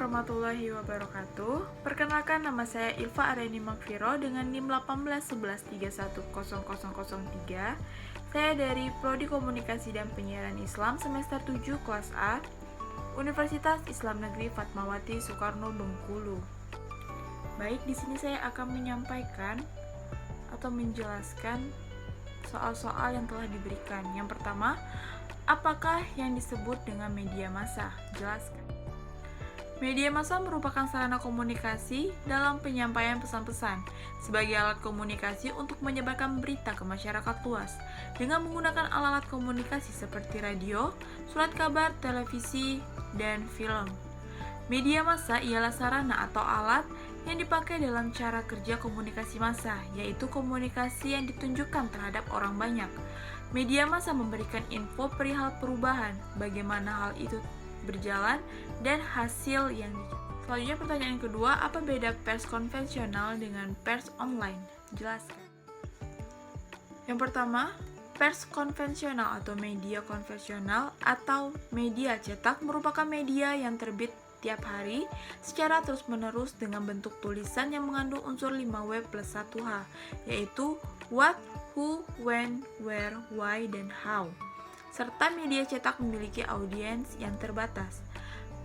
warahmatullahi wabarakatuh. Perkenalkan, nama saya Ilva Areni Magviro dengan NIM 1811310003. Saya dari Prodi Komunikasi dan Penyiaran Islam semester 7 kelas A, Universitas Islam Negeri Fatmawati Soekarno Bengkulu. Baik, di sini saya akan menyampaikan atau menjelaskan soal-soal yang telah diberikan. Yang pertama, apakah yang disebut dengan media massa? Jelaskan. Media massa merupakan sarana komunikasi dalam penyampaian pesan-pesan sebagai alat komunikasi untuk menyebarkan berita ke masyarakat luas dengan menggunakan alat-alat komunikasi seperti radio, surat kabar, televisi, dan film. Media massa ialah sarana atau alat yang dipakai dalam cara kerja komunikasi massa, yaitu komunikasi yang ditunjukkan terhadap orang banyak. Media massa memberikan info perihal perubahan, bagaimana hal itu berjalan, dan hasil yang dicapai. Selanjutnya pertanyaan kedua, apa beda pers konvensional dengan pers online? Jelaskan. Yang pertama, pers konvensional atau media konvensional atau media cetak merupakan media yang terbit tiap hari secara terus-menerus dengan bentuk tulisan yang mengandung unsur 5W plus 1H, yaitu what, who, when, where, why, dan how. Serta media cetak memiliki audiens yang terbatas.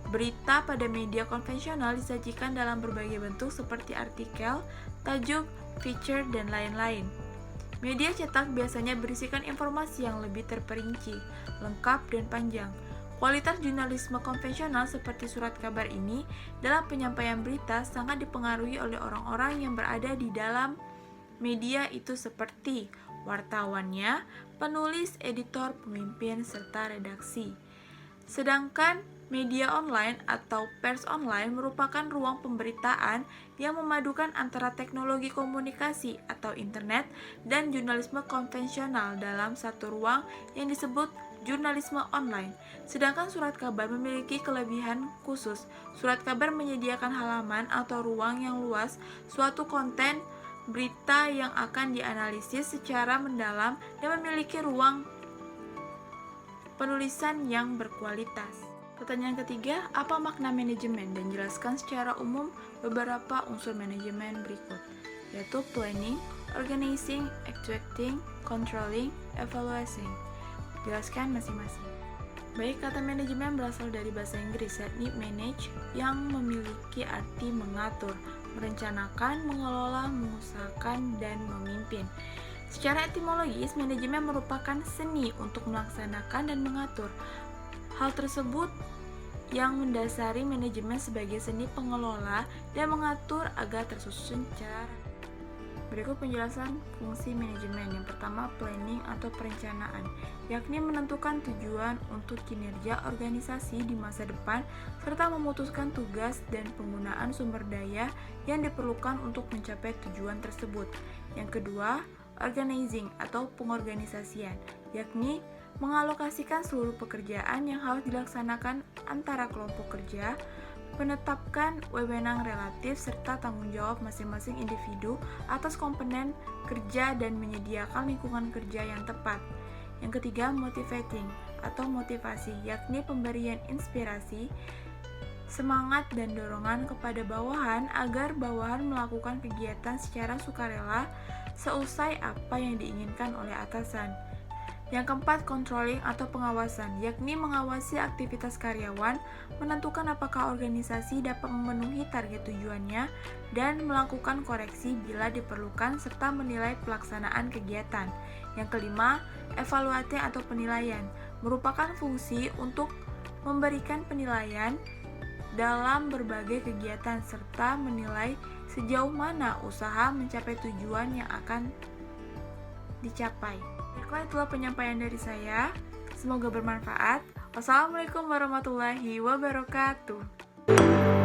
Berita pada media konvensional disajikan dalam berbagai bentuk seperti artikel, tajuk, feature, dan lain-lain. Media cetak biasanya berisikan informasi yang lebih terperinci, lengkap, dan panjang. Kualitas jurnalisme konvensional seperti surat kabar ini dalam penyampaian berita sangat dipengaruhi oleh orang-orang yang berada di dalam media itu seperti wartawannya, penulis, editor, pemimpin, serta redaksi. Sedangkan media online atau pers online merupakan ruang pemberitaan yang memadukan antara teknologi komunikasi atau internet dan jurnalisme konvensional dalam satu ruang yang disebut jurnalisme online. Sedangkan surat kabar memiliki kelebihan khusus. Surat kabar menyediakan halaman atau ruang yang luas suatu konten berita yang akan dianalisis secara mendalam dan memiliki ruang penulisan yang berkualitas. Pertanyaan ketiga, apa makna manajemen? Dan jelaskan secara umum beberapa unsur manajemen berikut, yaitu planning, organizing, executing, controlling, evaluating. Jelaskan masing-masing. Baik, kata manajemen berasal dari bahasa Inggris, yakni manage, yang memiliki arti mengatur, merencanakan, mengelola, mengusahakan, dan memimpin. Secara etimologis, manajemen merupakan seni untuk melaksanakan dan mengatur. Hal tersebut yang mendasari manajemen sebagai seni pengelola dan mengatur agar tersusun cara. Berikut penjelasan fungsi manajemen. Yang pertama, planning atau perencanaan, yakni menentukan tujuan untuk kinerja organisasi di masa depan serta memutuskan tugas dan penggunaan sumber daya yang diperlukan untuk mencapai tujuan tersebut. Yang kedua, organizing atau pengorganisasian, yakni mengalokasikan seluruh pekerjaan yang harus dilaksanakan antara kelompok kerja, menetapkan wewenang relatif serta tanggung jawab masing-masing individu atas komponen kerja dan menyediakan lingkungan kerja yang tepat. Yang ketiga, motivating atau motivasi, yakni pemberian inspirasi, semangat, dan dorongan kepada bawahan agar bawahan melakukan kegiatan secara sukarela seusai apa yang diinginkan oleh atasan. Yang keempat, controlling atau pengawasan, yakni mengawasi aktivitas karyawan, menentukan apakah organisasi dapat memenuhi target tujuannya, dan melakukan koreksi bila diperlukan, serta menilai pelaksanaan kegiatan. Yang kelima, evaluating atau penilaian, merupakan fungsi untuk memberikan penilaian dalam berbagai kegiatan, serta menilai sejauh mana usaha mencapai tujuan yang akan dicapai. Baiklah, itulah penyampaian dari saya. Semoga bermanfaat. Wassalamualaikum warahmatullahi wabarakatuh.